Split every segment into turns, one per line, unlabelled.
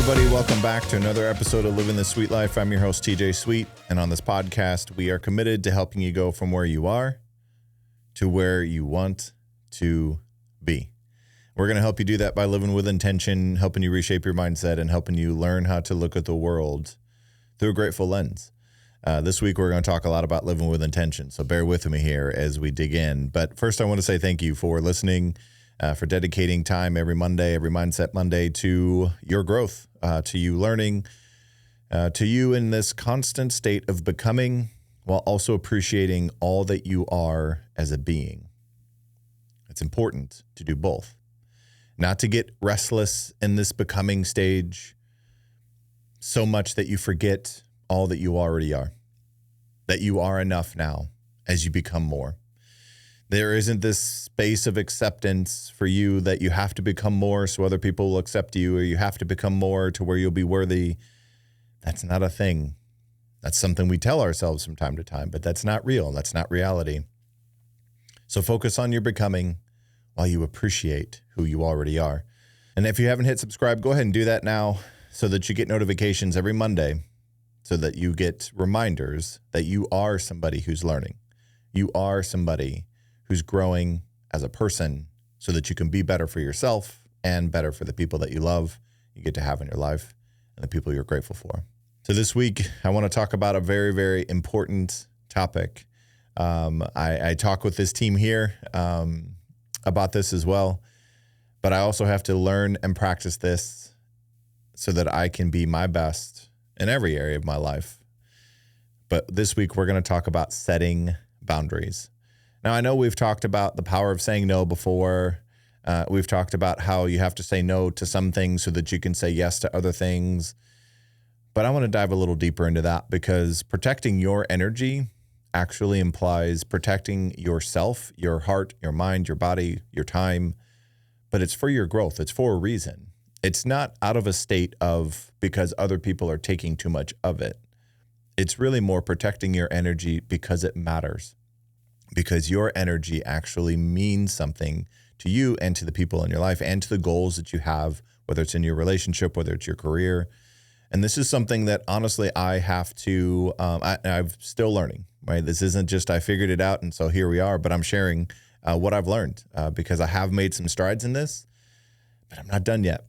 everybody. Welcome back to another episode of Living the Sweet Life. I'm your host, TJ Sweet, and on this podcast, we are committed to helping you go from where you are to where you want to be. We're going to help you do that by living with intention, helping you reshape your mindset, and helping you learn how to look at the world through a grateful lens. This week, we're going to talk a lot about living with intention, so bear with me here as we dig in. But first, I want to say thank you for listening, for dedicating time every Monday, every Mindset Monday to your growth, to you learning, to you in this constant state of becoming while also appreciating all that you are as a being. It's important to do both, not to get restless in this becoming stage so much that you forget all that you already are, that you are enough now as you become more. There isn't this space of acceptance for you that you have to become more so other people will accept you, or you have to become more to where you'll be worthy. That's not a thing. That's something we tell ourselves from time to time, but that's not real. That's not reality. So focus on your becoming while you appreciate who you already are. And if you haven't hit subscribe, go ahead and do that now so that you get notifications every Monday, so that you get reminders that you are somebody who's learning. You are somebody who's growing as a person so that you can be better for yourself and better for the people that you love, you get to have in your life, and the people you're grateful for. So this week, I want to talk about a very, very important topic. I talk with this team here about this as well, but I also have to learn and practice this so that I can be my best in every area of my life. But this week, we're going to talk about setting boundaries. Now, I know we've talked about the power of saying no before. We've talked about how you have to say no to some things so that you can say yes to other things. But I want to dive a little deeper into that, because protecting your energy actually implies protecting yourself, your heart, your mind, your body, your time. But it's for your growth. It's for a reason. It's not out of a state of because other people are taking too much of it. It's really more protecting your energy because it matters. Because your energy actually means something to you and to the people in your life and to the goals that you have, whether it's in your relationship, whether it's your career. And this is something that honestly I have to, I'm still learning, right? This isn't just I figured it out and so here we are, but I'm sharing what I've learned because I have made some strides in this, but I'm not done yet.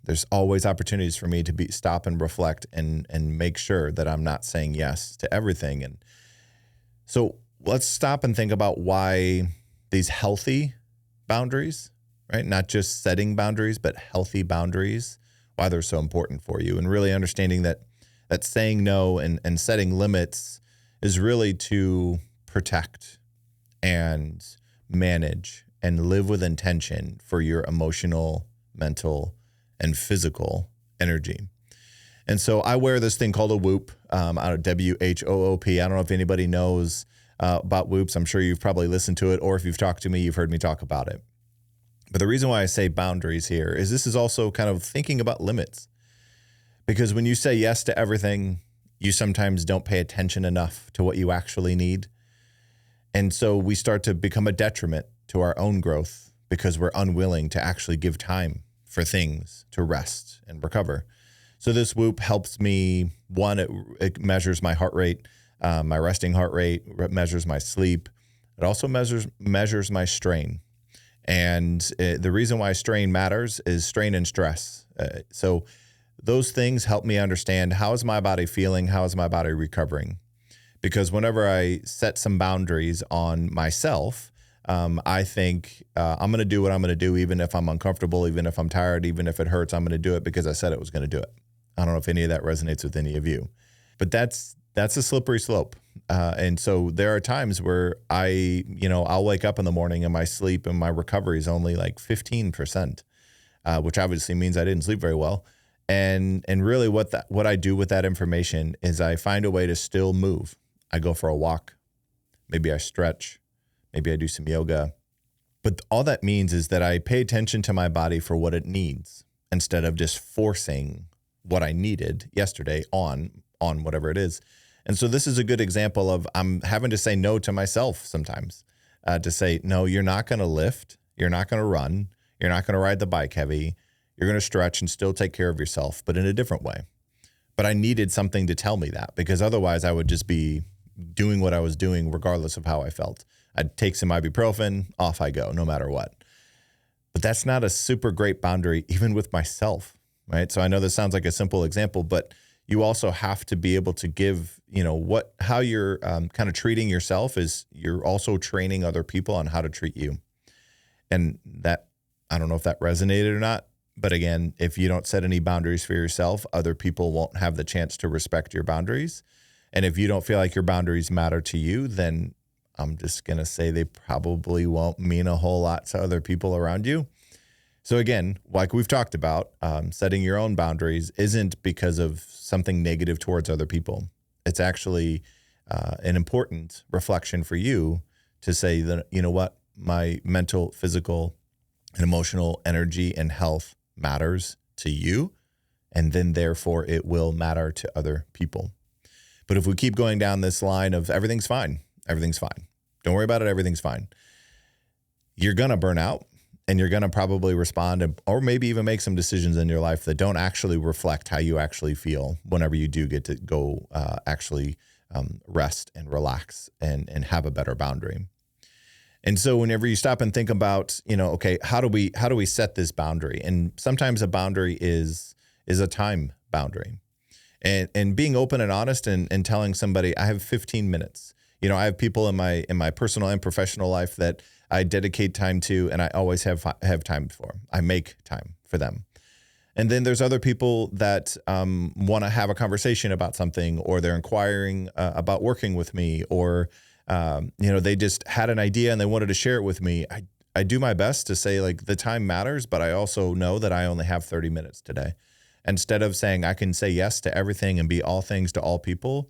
There's always opportunities for me to stop and reflect and make sure that I'm not saying yes to everything. And so let's stop and think about why these healthy boundaries, right? Not just setting boundaries, but healthy boundaries, why they're so important for you. And really understanding that saying no and setting limits is really to protect and manage and live with intention for your emotional, mental, and physical energy. And so I wear this thing called a Whoop, out of WHOOP. I don't know if anybody knows about Whoops. I'm sure you've probably listened to it, or if you've talked to me, you've heard me talk about it. But the reason why I say boundaries here is this is also kind of thinking about limits. Because when you say yes to everything, you sometimes don't pay attention enough to what you actually need. And so we start to become a detriment to our own growth because we're unwilling to actually give time for things to rest and recover. So this Whoop helps me, one, it measures my heart rate, my resting heart rate, measures my sleep. It also measures my strain. And the reason why strain matters is strain and stress. So those things help me understand, how is my body feeling? How is my body recovering? Because whenever I set some boundaries on myself, I think I'm going to do what I'm going to do, even if I'm uncomfortable, even if I'm tired, even if it hurts, I'm going to do it because I said I was going to do it. I don't know if any of that resonates with any of you, but that's a slippery slope. And so there are times where I'll wake up in the morning and my sleep and my recovery is only like 15%, which obviously means I didn't sleep very well. And really what I do with that information is I find a way to still move. I go for a walk. Maybe I stretch. Maybe I do some yoga. But all that means is that I pay attention to my body for what it needs instead of just forcing what I needed yesterday on whatever it is. And so this is a good example of I'm having to say no to myself sometimes, to say, no, you're not going to lift. You're not going to run. You're not going to ride the bike heavy. You're going to stretch and still take care of yourself, but in a different way. But I needed something to tell me that, because otherwise I would just be doing what I was doing regardless of how I felt. I'd take some ibuprofen, off I go, no matter what. But that's not a super great boundary, even with myself, right? So I know this sounds like a simple example, but you also have to be able to give, how you're kind of treating yourself is you're also training other people on how to treat you. And that, I don't know if that resonated or not, but again, if you don't set any boundaries for yourself, other people won't have the chance to respect your boundaries. And if you don't feel like your boundaries matter to you, then I'm just going to say they probably won't mean a whole lot to other people around you. So again, like we've talked about, setting your own boundaries isn't because of something negative towards other people. It's actually an important reflection for you to say that, you know what, my mental, physical, and emotional energy and health matters to you, and then therefore it will matter to other people. But if we keep going down this line of everything's fine, don't worry about it, everything's fine, you're going to burn out. And you're going to probably respond or maybe even make some decisions in your life that don't actually reflect how you actually feel whenever you do get to go rest and relax and have a better boundary. And so whenever you stop and think about, okay, how do we set this boundary? And sometimes a boundary is a time boundary. And being open and honest and telling somebody, I have 15 minutes. I have people in my personal and professional life that I dedicate time to, and I always have time for. I make time for them. And then there's other people that want to have a conversation about something, or they're inquiring about working with me, or they just had an idea and they wanted to share it with me. I do my best to say, like, the time matters, but I also know that I only have 30 minutes today. Instead of saying I can say yes to everything and be all things to all people,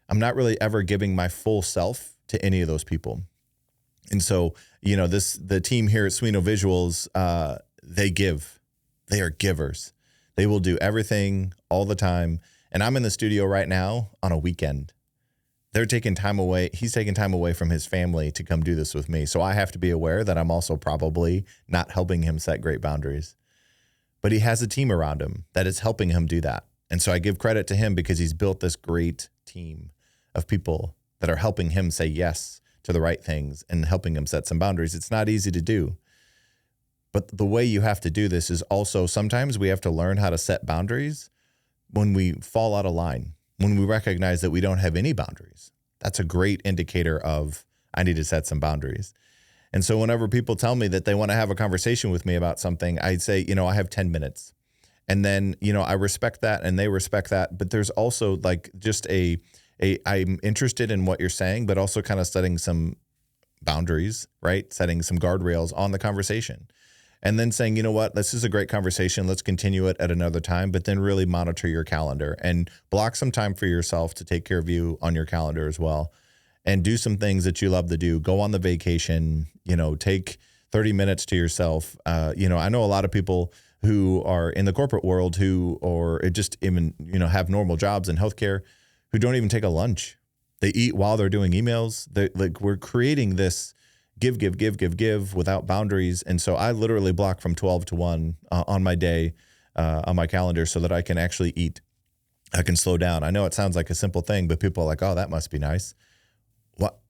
I'm not really ever giving my full self to any of those people. And so, the team here at Suino Visuals, they give. They are givers. They will do everything all the time. And I'm in the studio right now on a weekend. They're taking time away. He's taking time away from his family to come do this with me. So I have to be aware that I'm also probably not helping him set great boundaries. But he has a team around him that is helping him do that. And so I give credit to him because he's built this great team of people that are helping him say yes to the right things and helping him set some boundaries. It's not easy to do. But the way you have to do this is also sometimes we have to learn how to set boundaries when we fall out of line, when we recognize that we don't have any boundaries. That's a great indicator of I need to set some boundaries. And so whenever people tell me that they want to have a conversation with me about something, I'd say, I have 10 minutes. And then, I respect that and they respect that. But there's also like just I'm interested in what you're saying, but also kind of setting some boundaries, right? Setting some guardrails on the conversation. And then saying, you know what, this is a great conversation. Let's continue it at another time, but then really monitor your calendar and block some time for yourself to take care of you on your calendar as well. And do some things that you love to do. Go on the vacation, take 30 minutes to yourself. I know a lot of people who are in the corporate world or just even, have normal jobs in healthcare who don't even take a lunch. They eat while they're doing emails. We're creating this give without boundaries. And so I literally block from 12 to 1 on my day, on my calendar, so that I can actually eat. I can slow down. I know it sounds like a simple thing, but people are like, oh, that must be nice.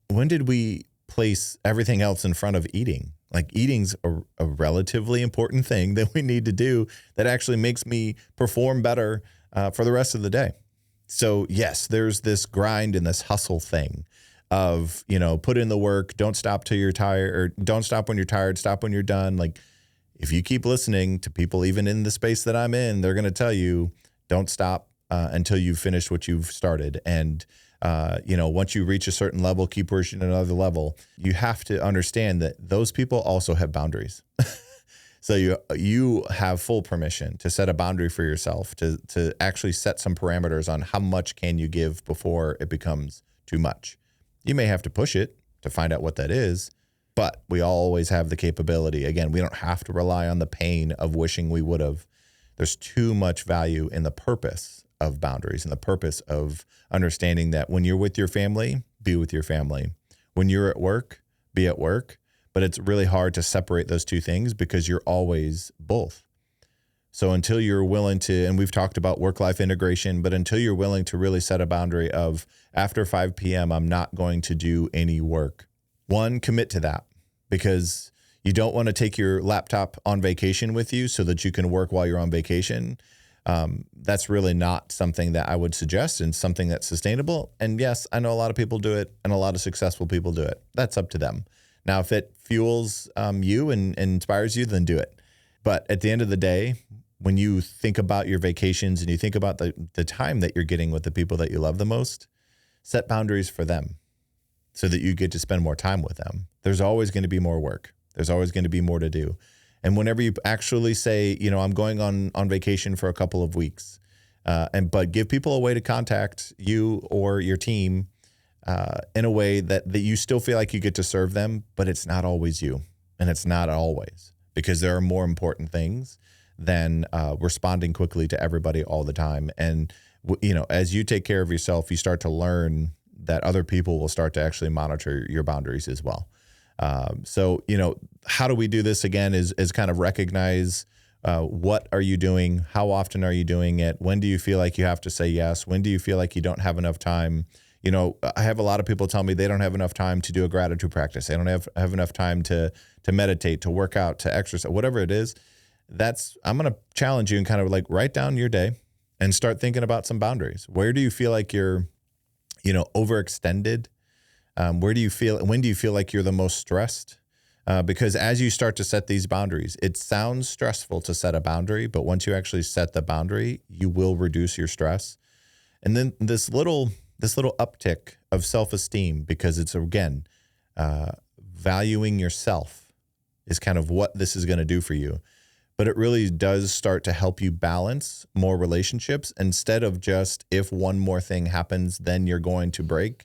When did we place everything else in front of eating? Like, eating's a relatively important thing that we need to do that actually makes me perform better for the rest of the day. So yes, there's this grind and this hustle thing of, put in the work, don't stop till you're tired, or don't stop when you're tired, stop when you're done. Like, if you keep listening to people, even in the space that I'm in, they're going to tell you, don't stop until you've finished what you've started. And, once you reach a certain level, keep pushing another level. You have to understand that those people also have boundaries. So you have full permission to set a boundary for yourself, to actually set some parameters on how much can you give before it becomes too much. You may have to push it to find out what that is, but we always have the capability. Again, we don't have to rely on the pain of wishing we would have. There's too much value in the purpose of boundaries and the purpose of understanding that when you're with your family, be with your family. When you're at work, be at work. But it's really hard to separate those two things because you're always both. So until you're willing to, and we've talked about work-life integration, but until you're willing to really set a boundary of after 5 p.m., I'm not going to do any work. One, commit to that, because you don't want to take your laptop on vacation with you so that you can work while you're on vacation. That's really not something that I would suggest, and something that's sustainable. And yes, I know a lot of people do it, and a lot of successful people do it. That's up to them. Now, if it fuels you and inspires you, then do it. But at the end of the day, when you think about your vacations and you think about the time that you're getting with the people that you love the most, set boundaries for them so that you get to spend more time with them. There's always going to be more work. There's always going to be more to do. And whenever you actually say, I'm going on vacation for a couple of weeks, but give people a way to contact you or your team in a way that you still feel like you get to serve them, but it's not always you. And it's not always, because there are more important things than responding quickly to everybody all the time. And, as you take care of yourself, you start to learn that other people will start to actually monitor your boundaries as well. So, how do we do this again is kind of recognize what are you doing? How often are you doing it? When do you feel like you have to say yes? When do you feel like you don't have enough time? I have a lot of people tell me they don't have enough time to do a gratitude practice. They don't have enough time to meditate, to work out, to exercise, whatever it is. I'm going to challenge you and kind of like write down your day and start thinking about some boundaries. Where do you feel like you're, overextended? When do you feel like you're the most stressed? Because as you start to set these boundaries, it sounds stressful to set a boundary, but once you actually set the boundary, you will reduce your stress. And then this little uptick of self-esteem, because it's, again, valuing yourself is kind of what this is going to do for you. But it really does start to help you balance more relationships instead of just, if one more thing happens, then you're going to break.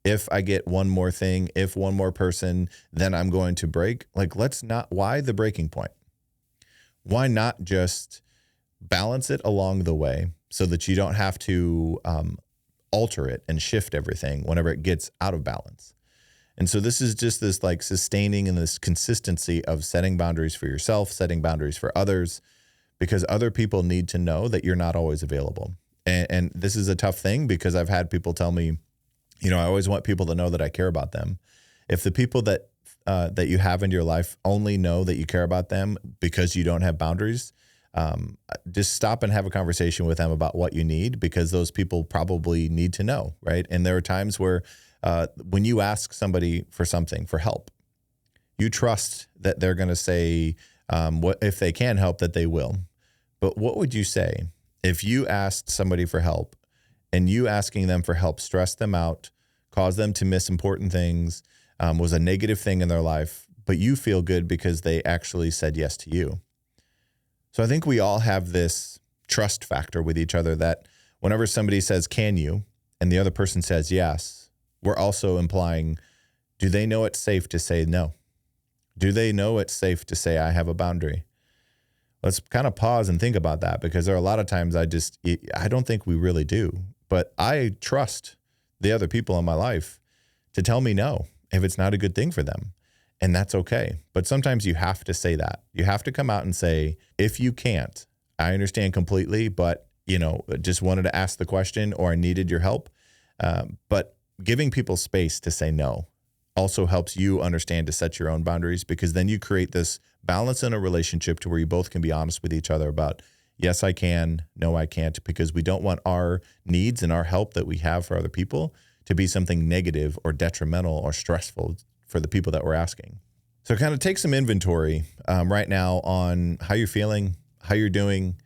If I get one more thing, if one more person, then I'm going to break. Like, why the breaking point? Why not just balance it along the way so that you don't have to alter it and shift everything whenever it gets out of balance? And so this is just this like sustaining and this consistency of setting boundaries for yourself, setting boundaries for others, because other people need to know that you're not always available. And this is a tough thing, because I've had people tell me, I always want people to know that I care about them. If the people that you have in your life only know that you care about them because you don't have boundaries, just stop and have a conversation with them about what you need, because those people probably need to know, right? And there are times where when you ask somebody for something, for help, you trust that they're going to say, what if they can help, that they will. But what would you say if you asked somebody for help, and you asking them for help stressed them out, caused them to miss important things, was a negative thing in their life, but you feel good because they actually said yes to you? So I think we all have this trust factor with each other, that whenever somebody says, can you, and the other person says yes, we're also implying, do they know it's safe to say no? Do they know it's safe to say, I have a boundary? Let's kind of pause and think about that, because there are a lot of times I don't think we really do. But I trust the other people in my life to tell me no if it's not a good thing for them. And that's okay. But sometimes you have to say that. You have to come out and say, if you can't, I understand completely, but, just wanted to ask the question, or I needed your help. But giving people space to say no also helps you understand to set your own boundaries, because then you create this balance in a relationship to where you both can be honest with each other about, yes, I can, no, I can't, because we don't want our needs and our help that we have for other people to be something negative or detrimental or stressful for the people that we're asking. So kind of take some inventory right now on how you're feeling, how you're doing,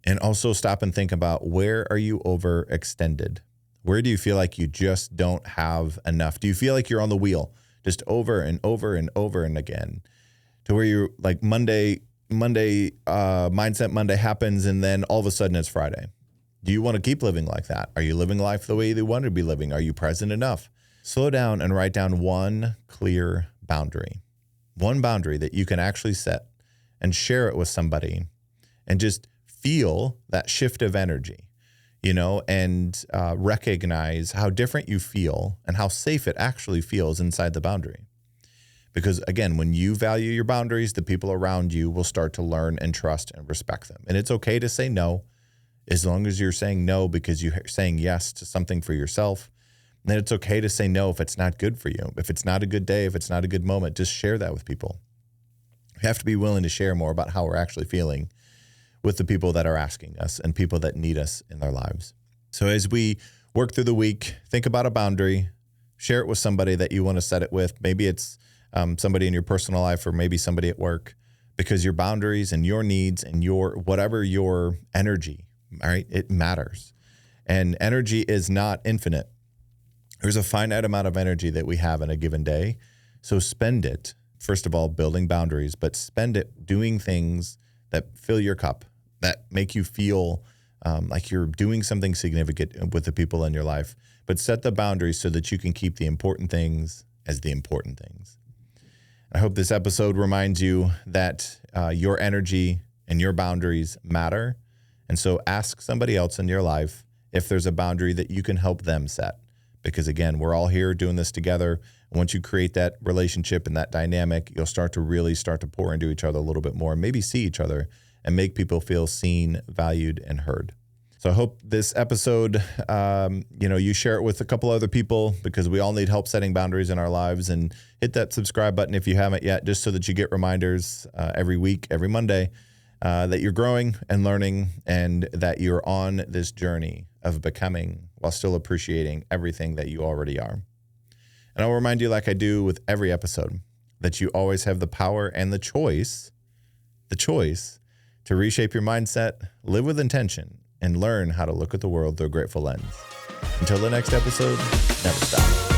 and also stop and think about, where are you overextended? Where do you feel like you just don't have enough? Do you feel like you're on the wheel just over and over and over and again, to where you're like Mindset Monday happens, and then all of a sudden it's Friday? Do you want to keep living like that? Are you living life the way you want to be living? Are you present enough? Slow down and write down one clear boundary. One boundary that you can actually set and share it with somebody, and just feel that shift of energy, and recognize how different you feel and how safe it actually feels inside the boundary. Because again, when you value your boundaries, the people around you will start to learn and trust and respect them. And it's okay to say no, as long as you're saying no because you're saying yes to something for yourself. And then it's okay to say no if it's not good for you. If it's not a good day, if it's not a good moment, just share that with people. We have to be willing to share more about how we're actually feeling with the people that are asking us and people that need us in their lives. So as we work through the week, think about a boundary, share it with somebody that you want to set it with. Maybe it's somebody in your personal life or maybe somebody at work, because your boundaries and your needs and whatever your energy, all right, it matters. And energy is not infinite. There's a finite amount of energy that we have in a given day. So spend it, first of all, building boundaries, but spend it doing things that fill your cup, that make you feel like you're doing something significant with the people in your life. But set the boundaries so that you can keep the important things as the important things. I hope this episode reminds you that your energy and your boundaries matter. And so ask somebody else in your life if there's a boundary that you can help them set. Because again, we're all here doing this together. And once you create that relationship and that dynamic, you'll start to pour into each other a little bit more and maybe see each other and make people feel seen, valued, and heard. So I hope this episode, you share it with a couple other people, because we all need help setting boundaries in our lives. And hit that subscribe button if you haven't yet, just so that you get reminders every week, every Monday, that you're growing and learning and that you're on this journey of becoming while still appreciating everything that you already are. And I'll remind you, like I do with every episode, that you always have the power and the choice to reshape your mindset, live with intention, and learn how to look at the world through a grateful lens. Until the next episode, never stop.